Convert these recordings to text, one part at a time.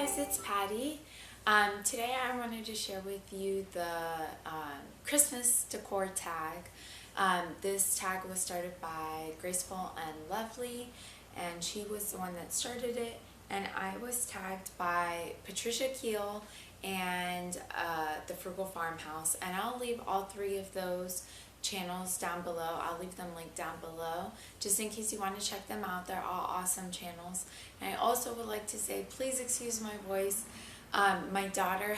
guys, it's Patty. Today I wanted to share with you the Christmas decor tag. This tag was started by Graceful and Lovely, and she was the one that started it, and I was tagged by Patricia Keele and the Frugal Farmhouse, and I'll leave all three of those channels down below. I'll leave them linked down below just in case you want to check them out. They're all awesome channels. And I also would like to say, please excuse my voice. My daughter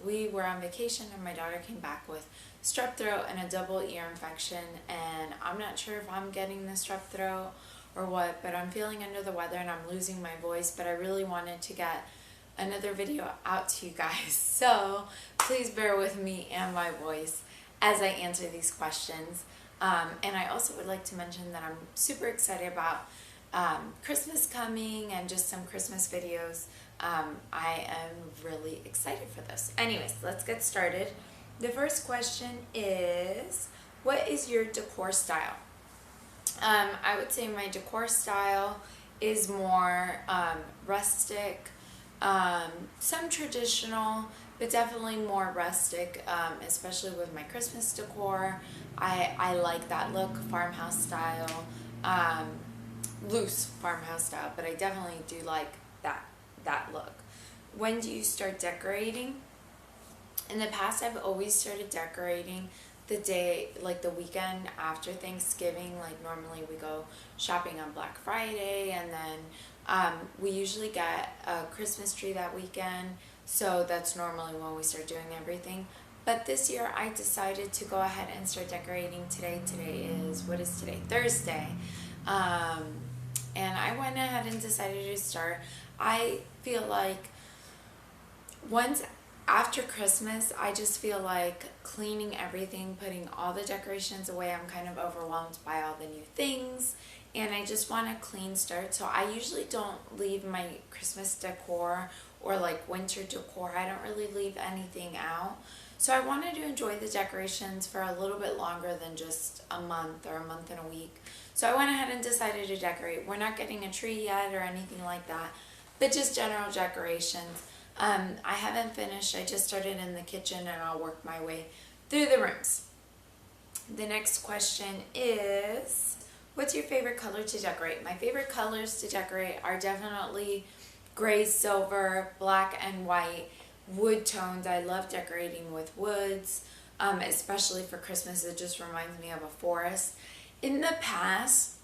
we were on vacation and my daughter came back with strep throat and a double ear infection, and I'm not sure if I'm getting the strep throat or what, but I'm feeling under the weather and I'm losing my voice, but I really wanted to get another video out to you guys. So please bear with me and my voice as I answer these questions. And I also would like to mention that I'm super excited about Christmas coming and just some Christmas videos. I am really excited for this. Anyways, let's get started. The first question is, what is your decor style? I would say my decor style is more rustic, some traditional, but definitely more rustic, especially with my Christmas decor. I like that look, farmhouse style, loose farmhouse style, but I definitely do like that look. When do you start decorating? In the past, I've always started decorating the day, like the weekend after Thanksgiving. Like normally we go shopping on Black Friday, and then we usually get a Christmas tree that weekend. So that's normally when we start doing everything. But this year I decided to go ahead and start decorating today. What is today? Thursday. And I went ahead and decided to start. I feel like once after Christmas, I just feel like cleaning everything, putting all the decorations away. I'm kind of overwhelmed by all the new things, and I just want a clean start. So I usually don't leave my Christmas decor or like winter decor. I don't really leave anything out. So I wanted to enjoy the decorations for a little bit longer than just a month or a month and a week. So I went ahead and decided to decorate. We're not getting a tree yet or anything like that, but just general decorations. I haven't finished. I just started in the kitchen, and I'll work my way through the rooms. The next question is, what's your favorite color to decorate? My favorite colors to decorate are definitely gray, silver, black, and white. Wood tones. I love decorating with woods, especially for Christmas. It just reminds me of a forest. In the past,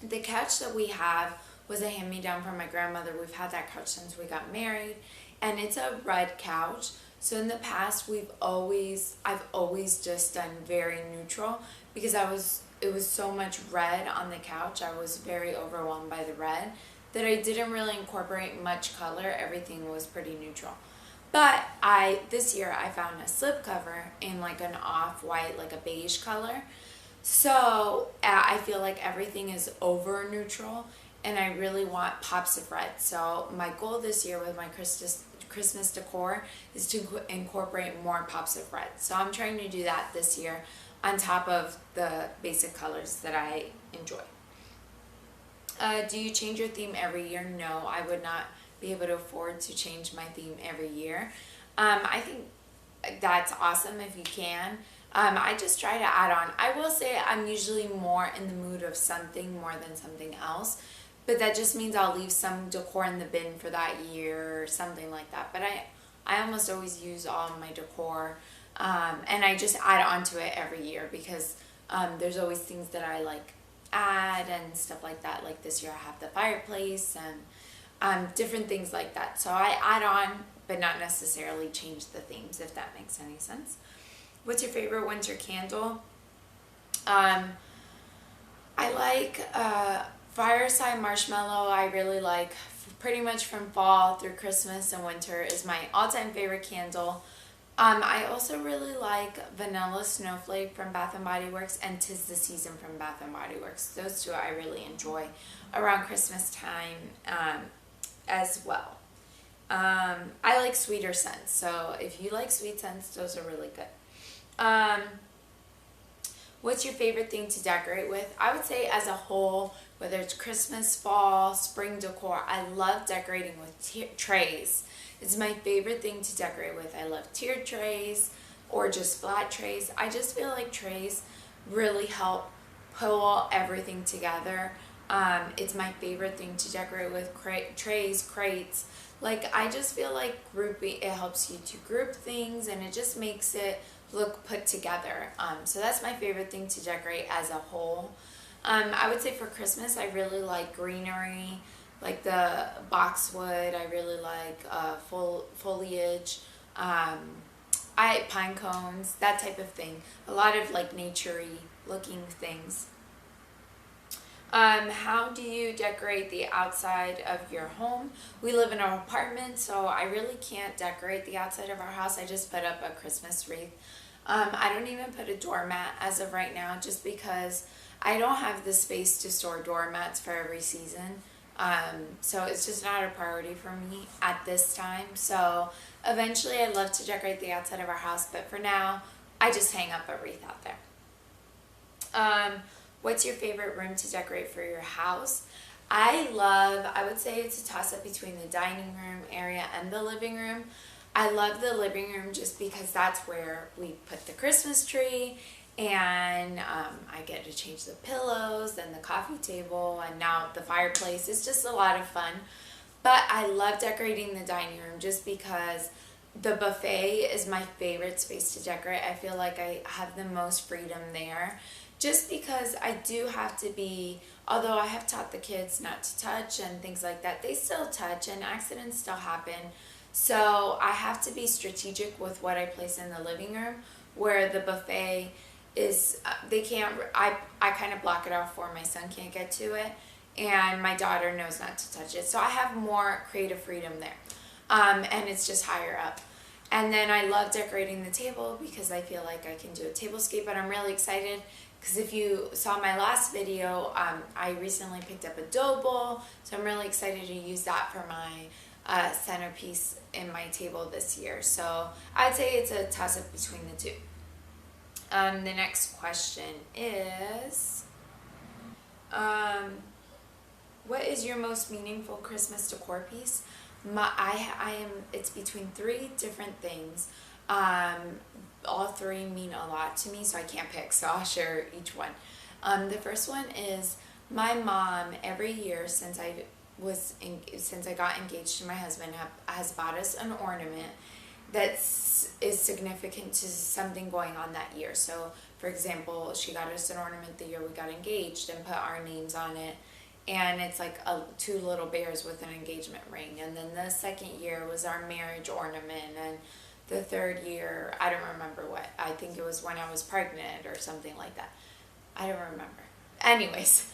the couch that we have was a hand-me-down from my grandmother. We've had that couch since we got married, and it's a red couch. So in the past, I've always just done very neutral because it was so much red on the couch. I was very overwhelmed by the red that I didn't really incorporate much color. Everything was pretty neutral. But this year I found a slip cover in like an off-white, like a beige color. So I feel like everything is over neutral, and I really want pops of red. So my goal this year with my Christmas decor is to incorporate more pops of red. So I'm trying to do that this year on top of the basic colors that I enjoy. Do you change your theme every year? No, I would not be able to afford to change my theme every year. I think that's awesome if you can. I just try to add on. I will say I'm usually more in the mood of something more than something else, but that just means I'll leave some decor in the bin for that year or something like that. But I almost always use all of my decor, and I just add on to it every year because there's always things that I like add and stuff like that. Like this year I have the fireplace and different things like that. So I add on, but not necessarily change the themes, if that makes any sense. What's your favorite winter candle? I like fireside marshmallow. I really like pretty much from fall through Christmas and winter is my all-time favorite candle. I also really like vanilla snowflake from Bath & Body Works and 'Tis the Season from Bath & Body Works. Those two I really enjoy around Christmas time as well. I like sweeter scents, so if you like sweet scents, those are really good. What's your favorite thing to decorate with? I would say as a whole, whether it's Christmas, fall, spring decor. I love decorating with trays. It's my favorite thing to decorate with. I love tiered trays or just flat trays. I just feel like trays really help pull everything together. It's my favorite thing to decorate with, trays, crates. Like, I just feel like grouping, it helps you to group things and it just makes it look put together. So that's my favorite thing to decorate as a whole. I would say for Christmas, I really like greenery, like the boxwood. I really like foliage. Pine cones, that type of thing. A lot of like naturey looking things. How do you decorate the outside of your home? We live in an apartment, so I really can't decorate the outside of our house. I just put up a Christmas wreath. I don't even put a doormat as of right now, just because I don't have the space to store doormats for every season. So it's just not a priority for me at this time. So eventually I'd love to decorate the outside of our house, but for now, I just hang up a wreath out there. What's your favorite room to decorate for your house? I would say it's a toss-up between the dining room area and the living room. I love the living room just because that's where we put the Christmas tree, and I get to change the pillows and the coffee table and now the fireplace. It's just a lot of fun. But I love decorating the dining room just because the buffet is my favorite space to decorate. I feel like I have the most freedom there. Just because I do have to be, although I have taught the kids not to touch and things like that, they still touch and accidents still happen. So I have to be strategic with what I place in the living room, where the buffet is, I kind of block it off where my son can't get to it and my daughter knows not to touch it. So I have more creative freedom there. And it's just higher up. And then I love decorating the table because I feel like I can do a tablescape, but I'm really excited because if you saw my last video, I recently picked up a dough bowl, so I'm really excited to use that for my centerpiece in my table this year. So I'd say it's a toss-up between the two. The next question is, what is your most meaningful Christmas decor piece? It's between 3 different things. All 3 mean a lot to me, so I can't pick, so I'll share each one. The first one is my mom, every year since I got engaged to my husband, has bought us an ornament that is significant to something going on that year. So, for example, she got us an ornament the year we got engaged and put our names on it. And it's like 2 little bears with an engagement ring. And then the second year was our marriage ornament. And the third year, I don't remember what. I think it was when I was pregnant or something like that. I don't remember. Anyways,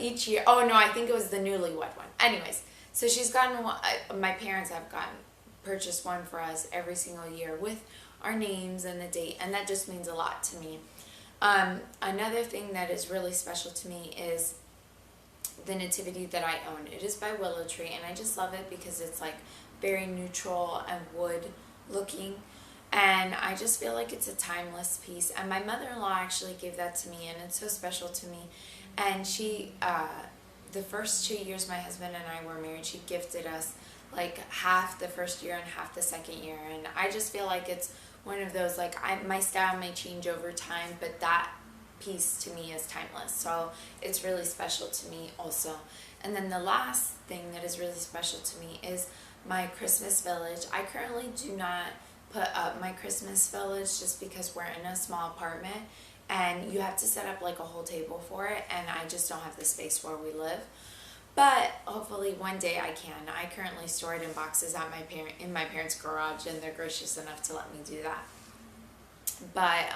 each year, oh no, I think it was the newlywed one. Anyways, so she's gotten one, my parents have purchased one for us every single year with our names and the date. And that just means a lot to me. Another thing that is really special to me is the nativity that I own. It is by Willow Tree, and I just love it because it's like very neutral and wood looking, and I just feel like it's a timeless piece. And my mother-in-law actually gave that to me, and it's so special to me. And she the first 2 years my husband and I were married, she gifted us like half the first year and half the second year, and I just feel like it's one of those, like, my style may change over time, but that piece to me is timeless, so it's really special to me also. And then the last thing that is really special to me is my Christmas village. I currently do not put up my Christmas village just because we're in a small apartment and you have to set up like a whole table for it, and I just don't have the space where we live. But hopefully one day I can. I currently store it in boxes at in my parents' garage, and they're gracious enough to let me do that. But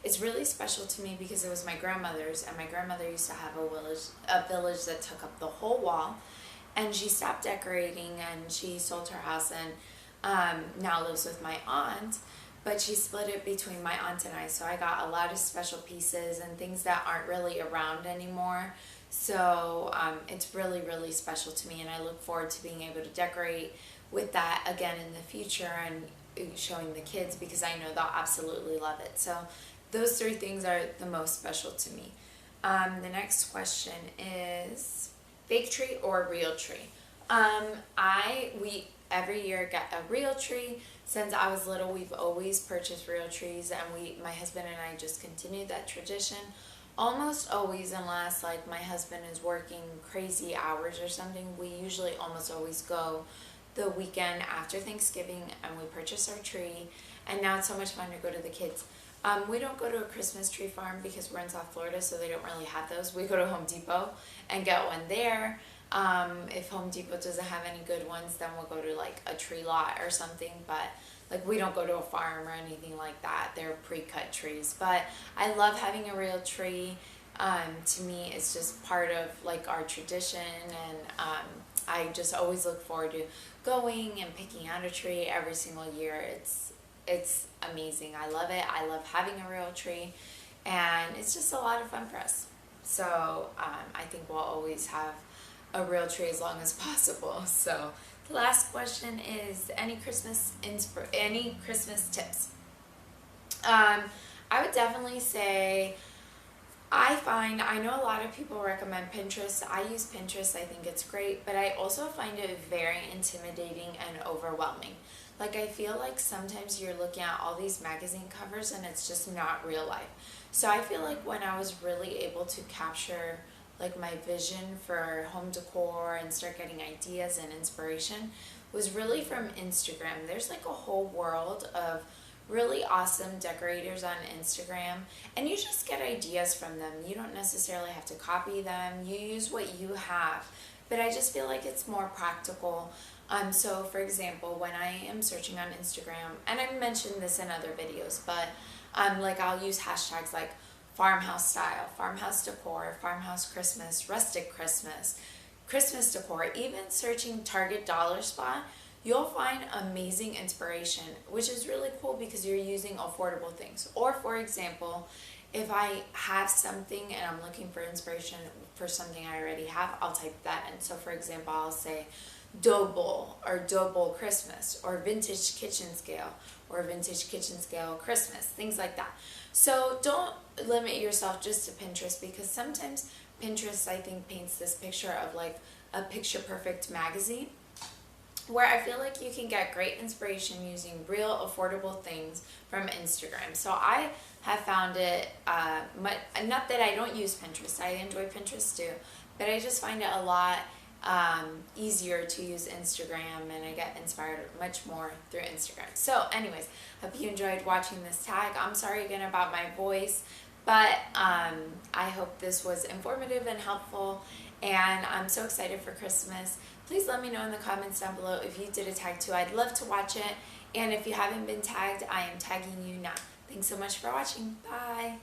it's really special to me because it was my grandmother's, and my grandmother used to have a village that took up the whole wall, and she stopped decorating and she sold her house and now lives with my aunt, but she split it between my aunt and I, so I got a lot of special pieces and things that aren't really around anymore. So it's really, really special to me, and I look forward to being able to decorate with that again in the future and showing the kids, because I know they'll absolutely love it. So those 3 things are the most special to me. The next question is fake tree or real tree? We every year get a real tree. Since I was little, we've always purchased real trees, and my husband and I just continued that tradition. Almost always, unless like my husband is working crazy hours or something, we usually almost always go the weekend after Thanksgiving and we purchase our tree. And now it's so much fun to go to the kids. We don't go to a Christmas tree farm because we're in South Florida, so they don't really have those. We go to Home Depot and get one there. If Home Depot doesn't have any good ones, then we'll go to like a tree lot or something, but like we don't go to a farm or anything like that. They're pre-cut trees. But I love having a real tree. To me, it's just part of like our tradition, and I just always look forward to going and picking out a tree every single year. It's amazing. I love it. I love having a real tree, and it's just a lot of fun for us. So I think we'll always have a real tree as long as possible. So the last question is any Christmas tips? I would definitely say I know a lot of people recommend Pinterest. I use Pinterest. I think it's great, but I also find it very intimidating and overwhelming. Like I feel like sometimes you're looking at all these magazine covers and it's just not real life. So I feel like when I was really able to capture like my vision for home decor and start getting ideas and inspiration was really from Instagram. There's like a whole world of really awesome decorators on Instagram, and you just get ideas from them. You don't necessarily have to copy them. You use what you have, but I just feel like it's more practical. So for example, when I am searching on Instagram, and I mentioned this in other videos, but like I'll use hashtags like farmhouse style, farmhouse decor, farmhouse Christmas, rustic Christmas, Christmas decor, even searching Target dollar spot, you'll find amazing inspiration, which is really cool because you're using affordable things. Or for example, if I have something and I'm looking for inspiration for something I already have, I'll type that in. So for example, I'll say dough bowl or dough bowl Christmas, or vintage kitchen scale or vintage kitchen scale Christmas, things like that. So don't limit yourself just to Pinterest, because sometimes Pinterest, I think, paints this picture of like a picture perfect magazine, where I feel like you can get great inspiration using real affordable things from Instagram. So I have found it, not that I don't use Pinterest, I enjoy Pinterest too, but I just find it a lot easier to use Instagram, and I get inspired much more through Instagram. So anyways, hope you enjoyed watching this tag. I'm sorry again about my voice, but I hope this was informative and helpful, and I'm so excited for Christmas. Please let me know in the comments down below if you did a tag too. I'd love to watch it, and if you haven't been tagged, I am tagging you now. Thanks so much for watching. Bye!